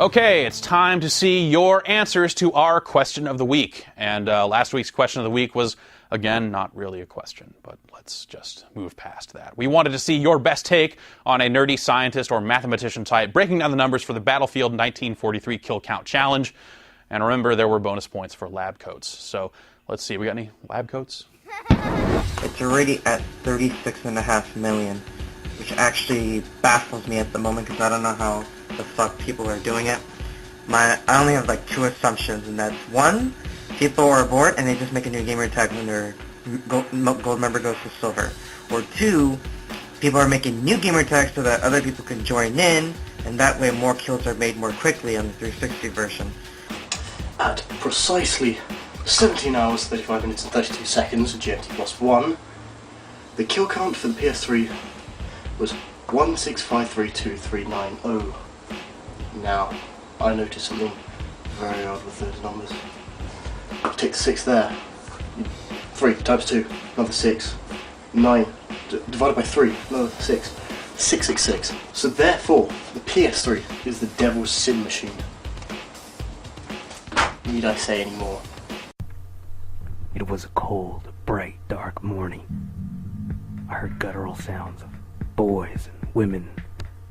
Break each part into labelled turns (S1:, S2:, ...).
S1: Okay, it's time to see your answers to our question of the week. And last week's question of the week was, again, not really a question, but let's just move past that. We wanted to see your best take on a nerdy scientist or mathematician type breaking down the numbers for the Battlefield 1943 kill count challenge. And remember, there were bonus points for lab coats. So let's see, we got any lab coats?
S2: It's already at 36.5 million, which actually baffles me at the moment because I don't know how the fuck people are doing it. I only have like two assumptions, and that's one, people are bored and they just make a new gamer tag when their gold member goes to silver. Or two, people are making new gamer tags so that other people can join in, and that way more kills are made more quickly on the 360 version.
S3: At precisely 17 hours, 35 minutes and 32 seconds, GMT plus 1, the kill count for the PS3 was 16532,390. Now, I noticed something very odd with those numbers. Take the 6 there, 3 times 2, another 6, 9, divided by 3, another 6, 666. So therefore, the PS3 is the devil's sin machine. Need I say any more?
S4: It was a cold, bright, dark morning. I heard guttural sounds of boys and women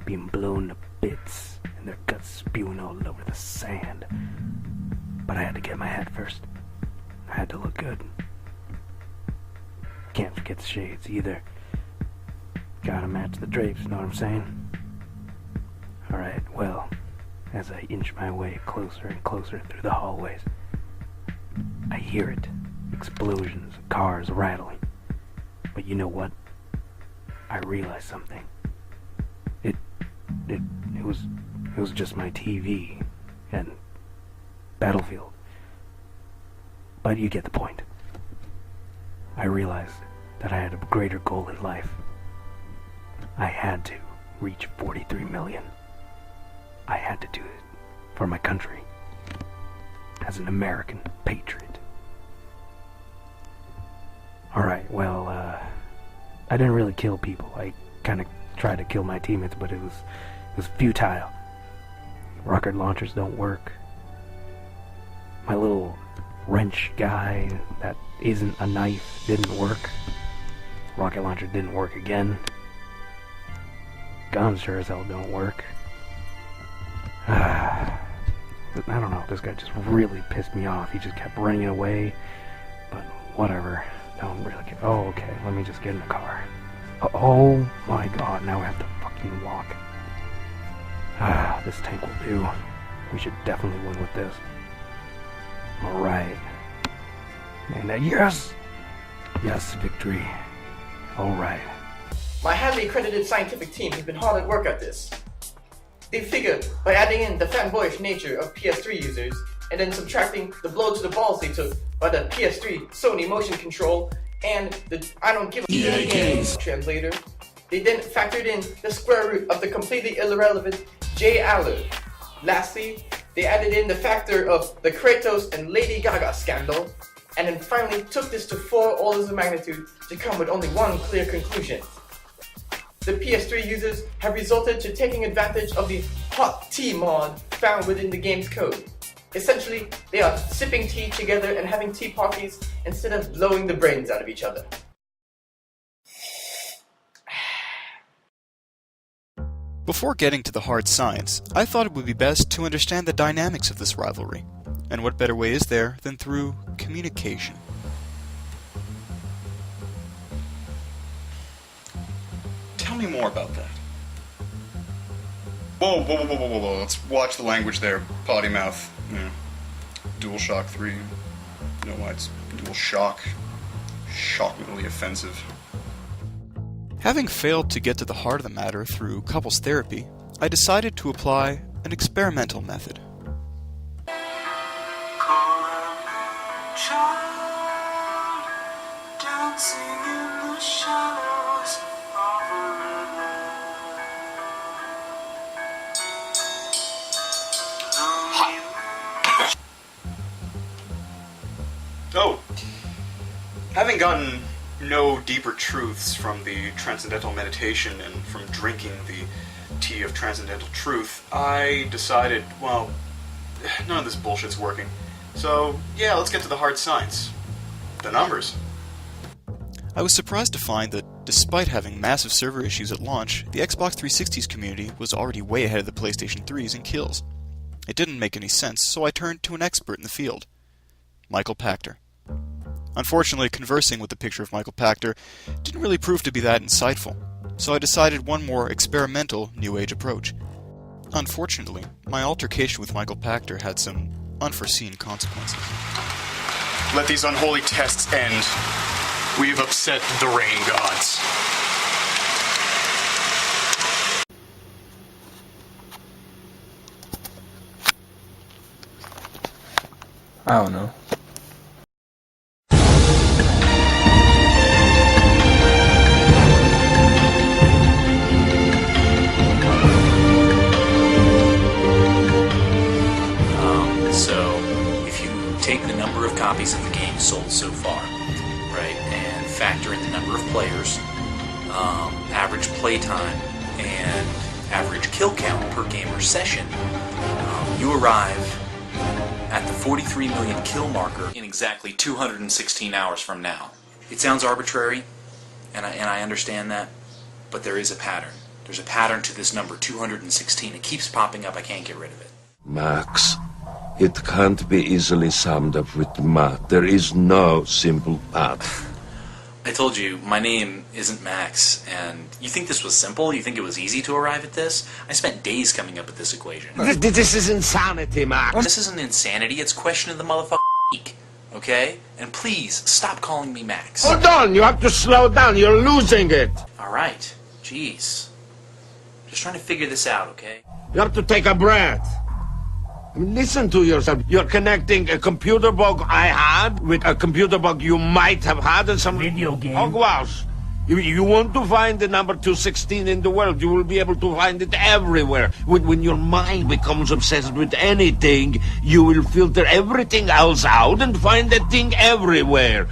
S4: being blown to bits and their guts spewing all over the sand. But I had to get my hat first. I had to look good. Can't forget the shades either. Gotta match the drapes, know what I'm saying? Alright, well, as I inch my way closer and closer through the hallways, I hear it. Explosions, cars rattling. But you know what? I realized something. It was just my TV and Battlefield. But you get the point. I realized that I had a greater goal in life. I had to reach 43 million. I had to do it for my country. As an American patriot. Alright, well, I didn't really kill people. I kind of tried to kill my teammates, but it was futile. Rocket launchers don't work. My little wrench guy that isn't a knife didn't work. Rocket launcher didn't work again. Guns sure as hell don't work. I don't know, this guy just really pissed me off. He just kept running away. But whatever. Don't really care. Oh, okay, let me just get in the car. Oh my god, now I have to fucking walk. This tank will do. We should definitely win with this. Alright. And yes! Yes, victory. Alright.
S5: My highly accredited scientific team has been hard at work at this. They figured by adding in the fanboyish nature of PS3 users and then subtracting the blow to the balls they took by the PS3 Sony motion control and the I don't give a games translator, they then factored in the square root of the completely irrelevant J. Aller. Lastly, they added in the factor of the Kratos and Lady Gaga scandal, and then finally took this to 4 orders of magnitude to come with only one clear conclusion. The PS3 users have resorted to taking advantage of the hot tea mod found within the game's code. Essentially, they are sipping tea together and having tea parties instead of blowing the brains out of each other.
S6: Before getting to the hard science, I thought it would be best to understand the dynamics of this rivalry. And what better way is there than through communication?
S7: Tell me more about that. Whoa. Let's watch the language there, potty mouth. Yeah. DualShock 3. You know why it's DualShock? Shockingly offensive.
S6: Having failed to get to the heart of the matter through couples therapy, I decided to apply an experimental method.
S7: Oh, having gotten no deeper truths from the transcendental meditation and from drinking the key of transcendental truth, I decided, well, none of this bullshit's working. So, yeah, let's get to the hard science. The numbers.
S6: I was surprised to find that, despite having massive server issues at launch, the Xbox 360's community was already way ahead of the PlayStation 3's in kills. It didn't make any sense, so I turned to an expert in the field, Michael Pachter. Unfortunately, conversing with the picture of Michael Pachter didn't really prove to be that insightful, so I decided one more experimental New Age approach. Unfortunately, my altercation with Michael Pachter had some unforeseen consequences.
S7: Let these unholy tests end. We have upset the rain gods.
S8: I don't know.
S9: So, if you take the number of copies of the game sold so far, right, and factor in the number of players, average playtime, and average kill count per gamer session, you arrive at the 43 million kill marker in exactly 216 hours from now. It sounds arbitrary, and I understand that, but there is a pattern. There's a pattern to this number, 216. It keeps popping up. I can't get rid of it.
S10: Max, it can't be easily summed up with math. There is no simple path.
S9: I told you, my name isn't Max, and you think this was simple? You think it was easy to arrive at this? I spent days coming up with this equation.
S10: This is insanity, Max.
S9: This isn't insanity, it's question of the motherfucking week, okay? And please, stop calling me Max.
S10: Hold on, you have to slow down. You're losing it.
S9: Alright, jeez. Just trying to figure this out, okay?
S10: You have to take a breath. I mean, listen to yourself. You're connecting a computer bug I had with a computer bug you might have had in some
S4: Video game.
S10: hogwash. You want to find the number 216 in the world, you will be able to find it everywhere. When your mind becomes obsessed with anything, you will filter everything else out and find that thing everywhere.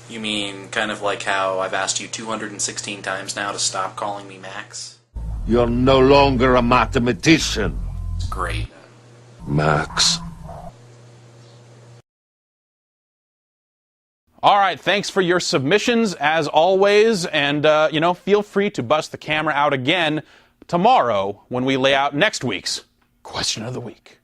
S9: You mean kind of like how I've asked you 216 times now to stop calling me Max?
S10: You're no longer a mathematician.
S9: Great.
S10: Max.
S1: All right, thanks for your submissions as always, and feel free to bust the camera out again tomorrow when we lay out next week's question of the week.